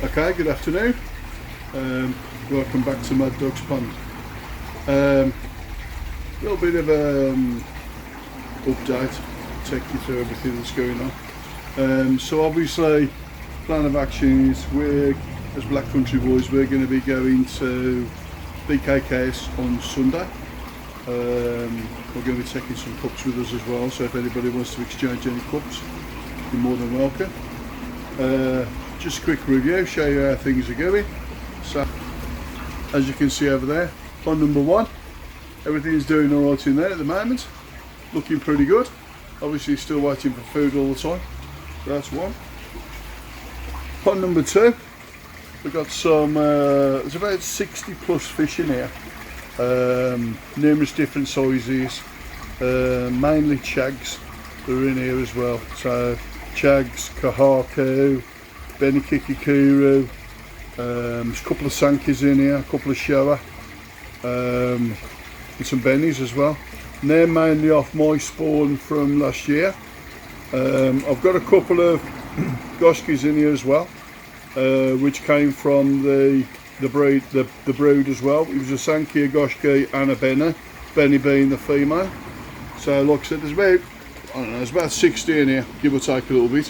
Okay, good afternoon. Welcome back to Mad Dog's Pond. A little bit of update, take you through everything that's going on. So obviously, plan of action is we're, as Black Country Boys, we're going to be going to BKKS on Sunday. We're going to be taking some cups with us as well, so if anybody wants to exchange any cups, you're more than welcome. Just a quick review, show you how things are going. So, as you can see over there, pond number 1, everything's doing alright in there at the moment, looking pretty good. Obviously still waiting for food all the time, that's one. Pond number 2, we've got some, there's about 60 plus fish in here, numerous different sizes, mainly chags that are in here as well. So chags, kahaku, benikikikuru, there's a couple of sankis in here, a couple of shower, and some bennies as well. And they're mainly off my spawn from last year. I've got a couple of goshkis in here as well, which came from the brood as well. It was a Sanki, a Goshki and a Benny being the female. So like I said, there's about, I don't know, there's about 60 in here, give or take a little bit.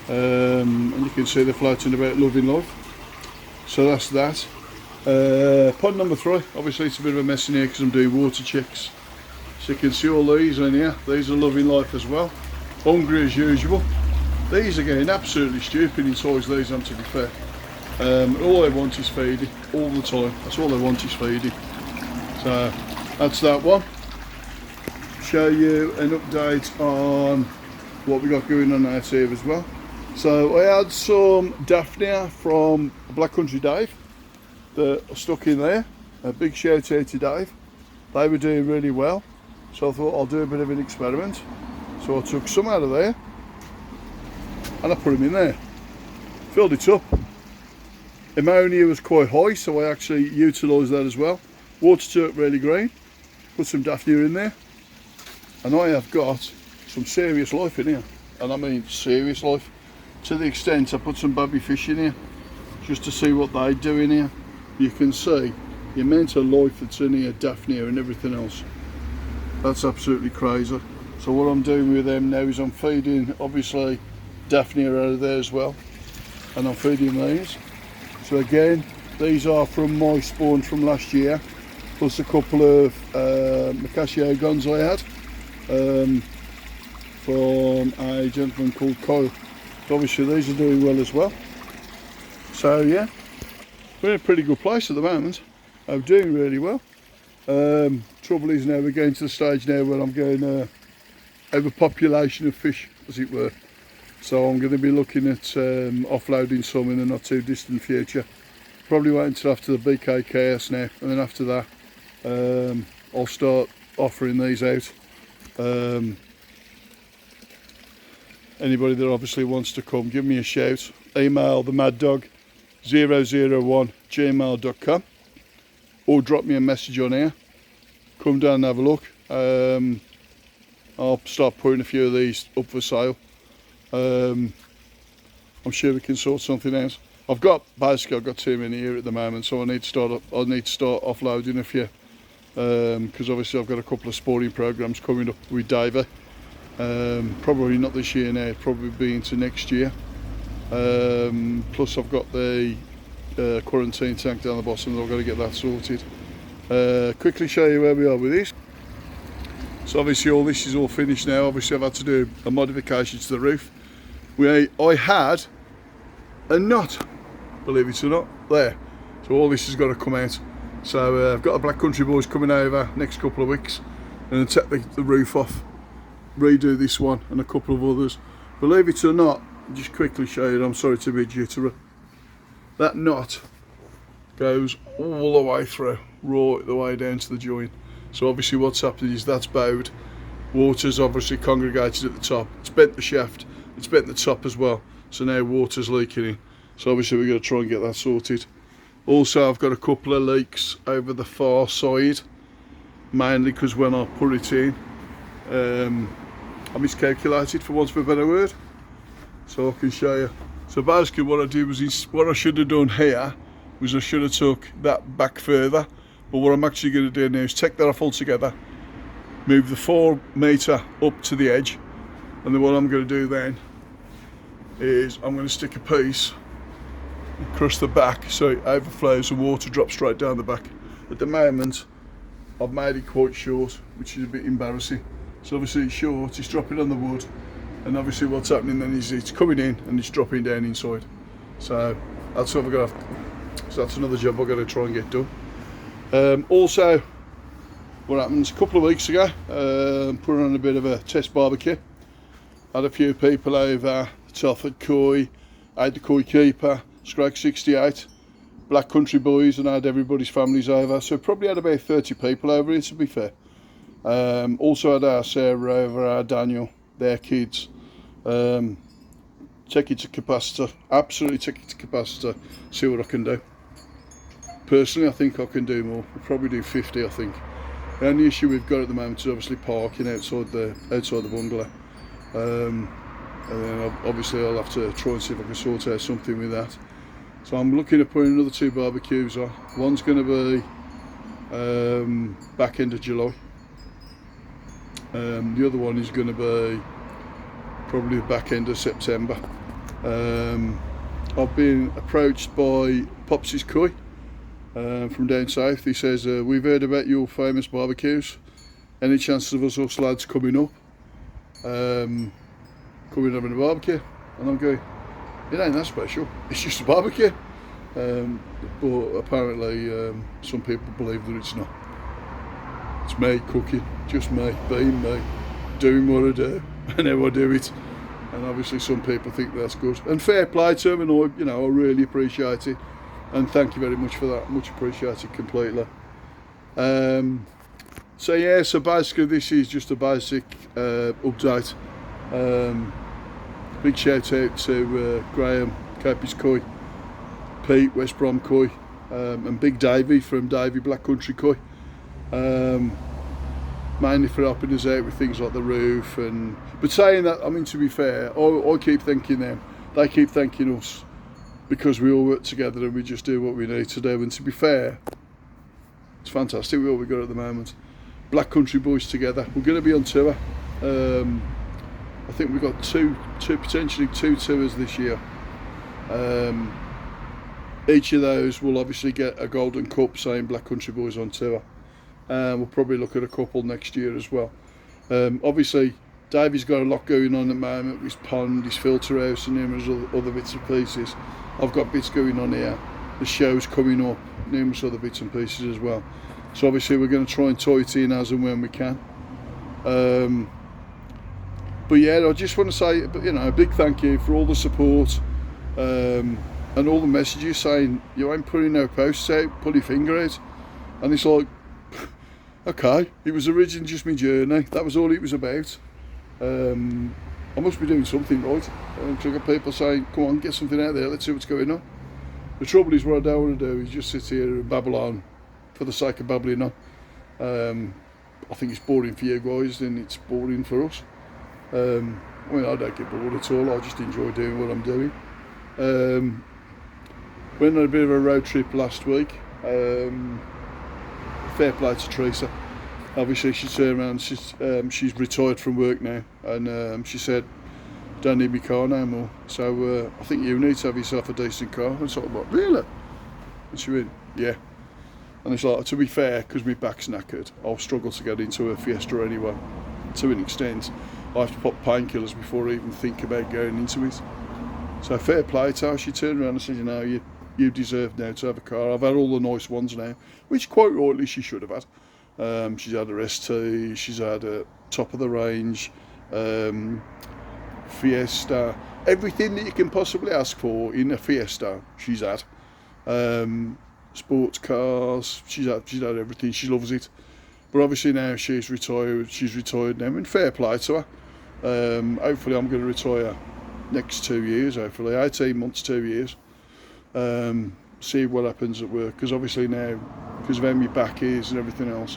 And you can see they're floating about loving life. So that's that. Pond number 3, obviously it's a bit of a mess in here because I'm doing water checks. So you can see all these in here, these are loving life as well. Hungry as usual. These are getting absolutely stupid in size, these, to be fair. All they want is feeding, all the time. That's all they want is feeding. So that's that one. Show you an update on what we got going on out here as well. So I had some Daphnia from Black Country Dave that are stuck in there. A big shout out to Dave. They were doing really well. So I thought I'll do a bit of an experiment. So I took some out of there and I put them in there. Filled it up. Ammonia was quite high, so I actually utilised that as well. Water turned really green. Put some Daphnia in there. And I have got some serious life in here. And I mean serious life. To the extent I put some baby fish in here just to see what they do in here. You can see the amount of life that's in here, Daphnia and everything else. That's absolutely crazy. So what I'm doing with them now is I'm feeding obviously Daphnia out of there as well, and I'm feeding these. So again, these are from my spawn from last year, plus a couple of Macaccio guns I had from a gentleman called Kyle. So obviously these are doing well as well. So yeah, we're in a pretty good place at the moment. I'm doing really well. Trouble is now we're getting to the stage now where I'm going overpopulation of fish, as it were. So I'm going to be looking at offloading some in the not too distant future. Probably wait until after the BKKS now, and then after that I'll start offering these out. Anybody that obviously wants to come, give me a shout. Email themaddog001@gmail.com or drop me a message on here. Come down and have a look. I'll start putting a few of these up for sale. I'm sure we can sort something out. I've got too many here at the moment, so I need to start offloading a few, because obviously I've got a couple of sporting programs coming up with Davey. Probably not this year now, probably be into next year. Plus I've got the quarantine tank down the bottom, I've got to get that sorted. Quickly show you where we are with this. So obviously all this is all finished now. Obviously I've had to do a modification to the roof. I had a knot, believe it or not, there. So all this has got to come out. So I've got the Black Country Boys coming over next couple of weeks and take the roof off, redo this one and a couple of others. Believe it or not, I'll just quickly show you, I'm sorry to be jittery. That knot goes all the way through, right the way down to the joint. So obviously what's happened is that's bowed. Water's obviously congregated at the top. It's bent the shaft, it's bent the top as well. So now water's leaking in. So obviously we're going to try and get that sorted. Also I've got a couple of leaks over the far side, mainly because when I put it in, I miscalculated, for want of a better word. So I can show you. So basically what I did was, what I should have done here was I should have took that back further, but what I'm actually going to do now is take that off altogether, move the 4 metre up to the edge, and then what I'm going to do then is I'm going to stick a piece across the back so it overflows and water drops straight down the back. At the moment I've made it quite short, which is a bit embarrassing. So obviously it's short, it's dropping on the wood, and obviously what's happening then is it's coming in and it's dropping down inside. So that's what I've got to, so that's another job I've got to try and get done. Also, what happens, a couple of weeks ago, put on a bit of a test barbecue. Had a few people over, Telford Coy, I had the Coy keeper, Scrag 68, Black Country Boys, and I had everybody's families over. So probably had about 30 people over here, to be fair. Also had our Sarah over, our Daniel, their kids. Take it to capacity, absolutely take it to capacity, see what I can do. Personally, I think I can do more. I'll probably do 50, I think. The only issue we've got at the moment is obviously parking outside the bungalow. And then obviously I'll have to try and see if I can sort out something with that. So I'm looking at putting another 2 barbecues on. One's going to be back end of July. The other one is going to be probably the back end of September. I've been approached by Popsy's Coy from down south. He says, we've heard about your famous barbecues. Any chances of us lads coming up? Coming having a barbecue? And I'm going, it ain't that special, it's just a barbecue. But apparently some people believe that it's not. It's me cooking, just me, being me, doing what I do and how I do it. And obviously some people think that's good. And fair play to them, and I really appreciate it. And thank you very much for that, much appreciated completely. So yeah, so basically this is just a basic update. Big shout out to Graham, Capey's Coy, Pete, West Brom Coy, and Big Davey from Davey Black Country Coy. Mainly for helping us out with things like the roof, but saying that, I mean, to be fair, I keep thanking them, they keep thanking us, because we all work together and we just do what we need to do. And to be fair, it's fantastic what we've got at the moment. Black Country Boys together, we're going to be on tour. I think we've got potentially two tours this year. Each of those will obviously get a golden cup saying Black Country Boys on tour. We'll probably look at a couple next year as well. Obviously Davey's got a lot going on at the moment with his pond, his filter house and numerous other bits and pieces. I've got bits going on here, the show's coming up, numerous other bits and pieces as well. So obviously we're going to try and tie it in as and when we can. But yeah, I just want to say, a big thank you for all the support and all the messages saying you ain't putting no posts out, pull your finger out. And it's like, okay, it was originally just my journey, that was all it was about. I must be doing something right. I've got people saying, come on, get something out there, let's see what's going on. The trouble is, what I don't want to do is just sit here and babble on for the sake of babbling on. I think it's boring for you guys, and it's boring for us. I mean, I don't get bored at all, I just enjoy doing what I'm doing. Went on a bit of a road trip last week. Fair play to Teresa. Obviously she turned around, she's retired from work now, and she said, don't need my car no more, so I think you need to have yourself a decent car. And sort of like, really? And she went, yeah. And it's like, to be fair, because my back's knackered, I'll struggle to get into a Fiesta anyway. To an extent, I have to pop painkillers before I even think about going into it. So fair play to her. She turned around and said, you deserve now to have a car. I've had all the nice ones now, which quite rightly she should have had. She's had her ST, she's had a top of the range, Fiesta, everything that you can possibly ask for in a Fiesta she's had. Sports cars, she's had everything, she loves it. But obviously now she's retired now, and fair play to her. Hopefully I'm going to retire next 2 years, hopefully 18 months, 2 years. See what happens at work, because obviously now, because of how my back is and everything else,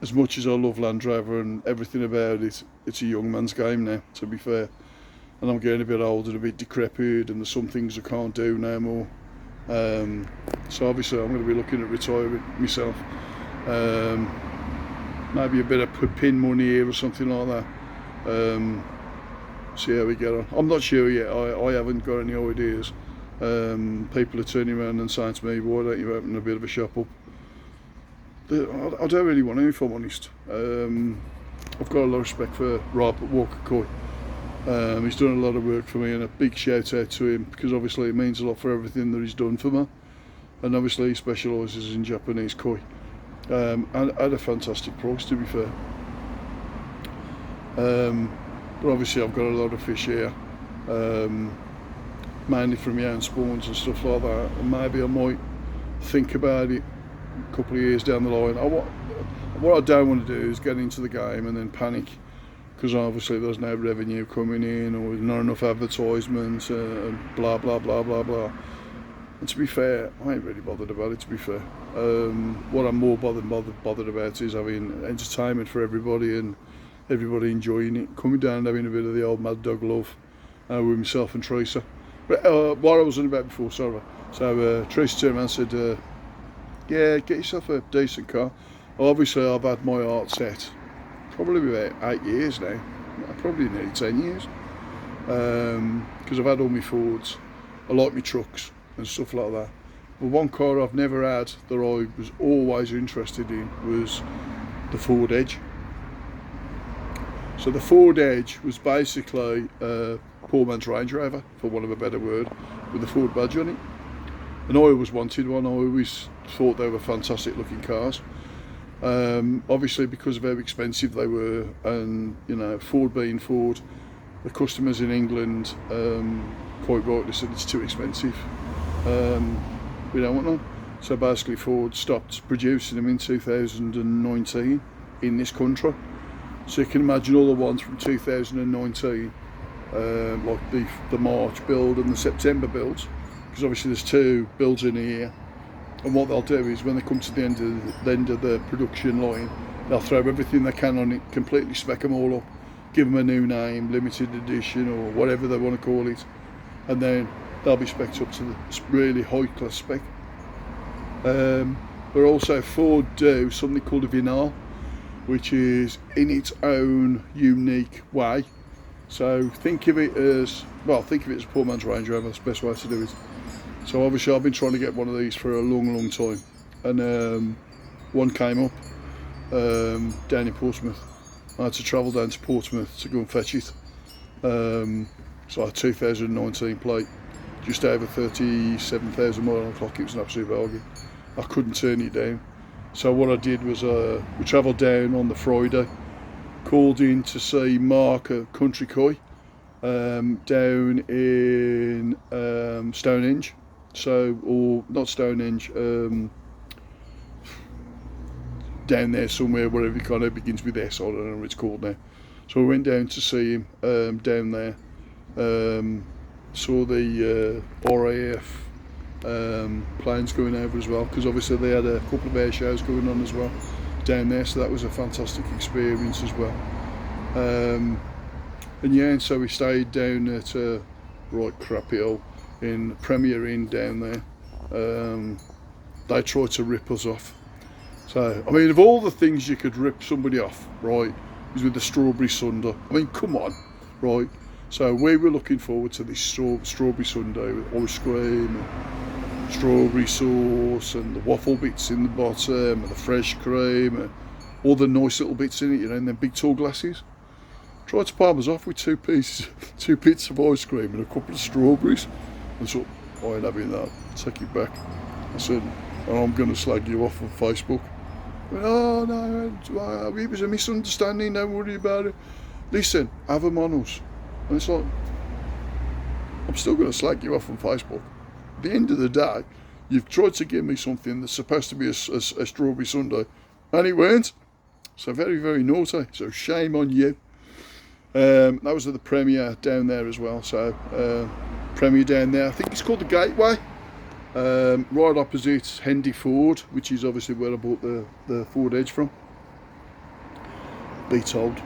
as much as I love Land Rover and everything about it, it's a young man's game now, to be fair. and I'm getting a bit old and a bit decrepit, and there's some things I can't do no more. So obviously I'm going to be looking at retiring myself. Maybe a bit of pin money here or something like that. See how we get on. I'm not sure yet. I haven't got any ideas. People are turning around and saying to me, why don't you open a bit of a shop up? I don't really want to, if I'm honest. I've got a lot of respect for Rob Walker-Coy. He's done a lot of work for me, and a big shout out to him, because obviously it means a lot for everything that he's done for me. And obviously he specialises in Japanese koi, and at a fantastic price, to be fair. But obviously I've got a lot of fish here, mainly from my own spawns and stuff like that, and maybe I might think about it a couple of years down the line. What I don't want to do is get into the game and then panic, because obviously there's no revenue coming in, or not enough advertisements, and blah blah blah blah blah. And to be fair, I ain't really bothered about it, to be fair. What I'm more bothered about is having entertainment for everybody, and everybody enjoying it, coming down and having a bit of the old mad dog love with myself and Teresa. But what I was on about before, sorry. So Teresa turned around and said, yeah, get yourself a decent car. Well, obviously I've had my art set probably about 8 years now, probably nearly 10 years, because I've had all my Fords. I like my trucks and stuff like that. But one car I've never had that I was always interested in was the Ford Edge. So the Ford Edge was basically a poor man's Range Rover, for want of a better word, with the Ford badge on it. And I always wanted one. I always thought they were fantastic looking cars. Obviously because of how expensive they were, and you know, Ford being Ford, the customers in England quite rightly said it's too expensive. We don't want them. So basically Ford stopped producing them in 2019 in this country. So you can imagine all the ones from 2019, like the March build and the September builds, because obviously there's 2 builds in a year. And what they'll do is, when they come to the end of the production line, they'll throw everything they can on it, completely spec them all up, give them a new name, limited edition or whatever they want to call it, and then they'll be spec'd up to the really high class spec. But also Ford do something called a Vinal, which is in its own unique way. So think of it as a poor man's Range Rover. That's the best way to do it. So obviously I've been trying to get one of these for a long time, and one came up down in Portsmouth. I had to travel down to Portsmouth to go and fetch it. So a 2019 plate, just over 37,000 miles on the clock. It was an absolute bargain. I couldn't turn it down. So what I did was we travelled down on the Friday, called in to see Mark at Country Koi down in Stonehenge. So, or not Stonehenge, down there somewhere, wherever it kind of begins with S, I don't know what it's called now. So we went down to see him down there, saw the RAF planes going over as well, because obviously they had a couple of air shows going on as well down there, so that was a fantastic experience as well. And yeah, and so we stayed down at right crappy old in Premier Inn down there. They tried to rip us off. So I mean, of all the things you could rip somebody off, right, is with the strawberry sundae. I mean, come on, right? So we were looking forward to this strawberry sundae with ice cream and strawberry sauce and the waffle bits in the bottom and the fresh cream and all the nice little bits in it, you know, in them big tall glasses. Tried to palm us off with two bits of ice cream and a couple of strawberries. And so, I ain't having that, take it back. I said, oh, I'm going to slag you off on Facebook. I went, oh no, it was a misunderstanding, don't worry about it. Listen, have them on us. And it's like, I'm still going to slag you off on Facebook. At the end of the day, you've tried to give me something that's supposed to be a strawberry sundae, and it weren't. So very, very naughty. So shame on you. That was at the Premier down there as well. So Premier down there, I think it's called the Gateway. Right opposite Hendy Ford, which is obviously where I bought the Ford Edge from. Be told.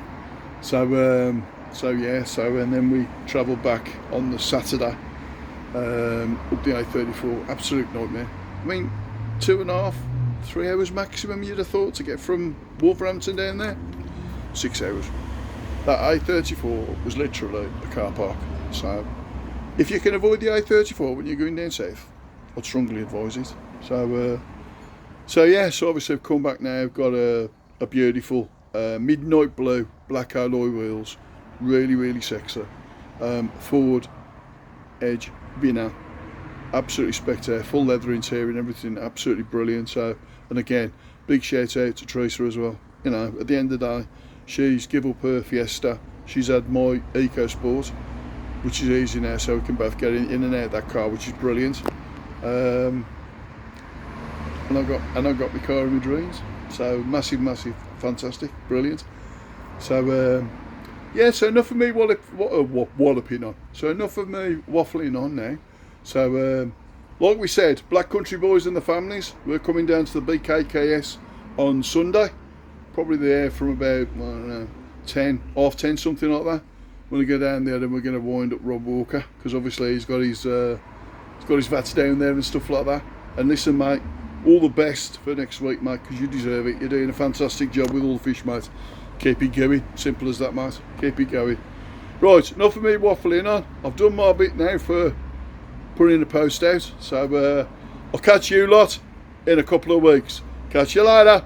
So So yeah, and then we travelled back on the Saturday up the A34. Absolute nightmare. I mean, 2.5, 3 hours maximum you'd have thought to get from Wolverhampton down there. 6 hours. That A34 was literally a car park. So if you can avoid the A34 when you're going down south, I'd strongly advise it. So yeah, so obviously I've come back now. I've got a beautiful midnight blue black alloy wheels, really sexy. Ford Edge Vinner, absolutely spectacular, full leather interior and everything, absolutely brilliant. So, and again, big shout out to Teresa as well. You know, at the end of the day, she's give up her Fiesta, she's had my EcoSport, which is easy now, so we can both get in and out of that car, which is brilliant. And I got my car in my dreams. So massive, fantastic, brilliant. So yeah, so enough of me walloping on. So enough of me waffling on now. So like we said, Black Country Boys and the families, we're coming down to the BKKS on Sunday. Probably there from about, I don't know, 10, half 10, something like that. We're going to go down there and we're going to wind up Rob Walker, because obviously he's got his vats down there and stuff like that. And listen, mate, all the best for next week, mate, because you deserve it. You're doing a fantastic job with all the fish, mate. Keep it going. Simple as that, mate. Keep it going. Right, enough of me waffling on. I've done my bit now for putting the post out. So I'll catch you lot in a couple of weeks. Catch you later.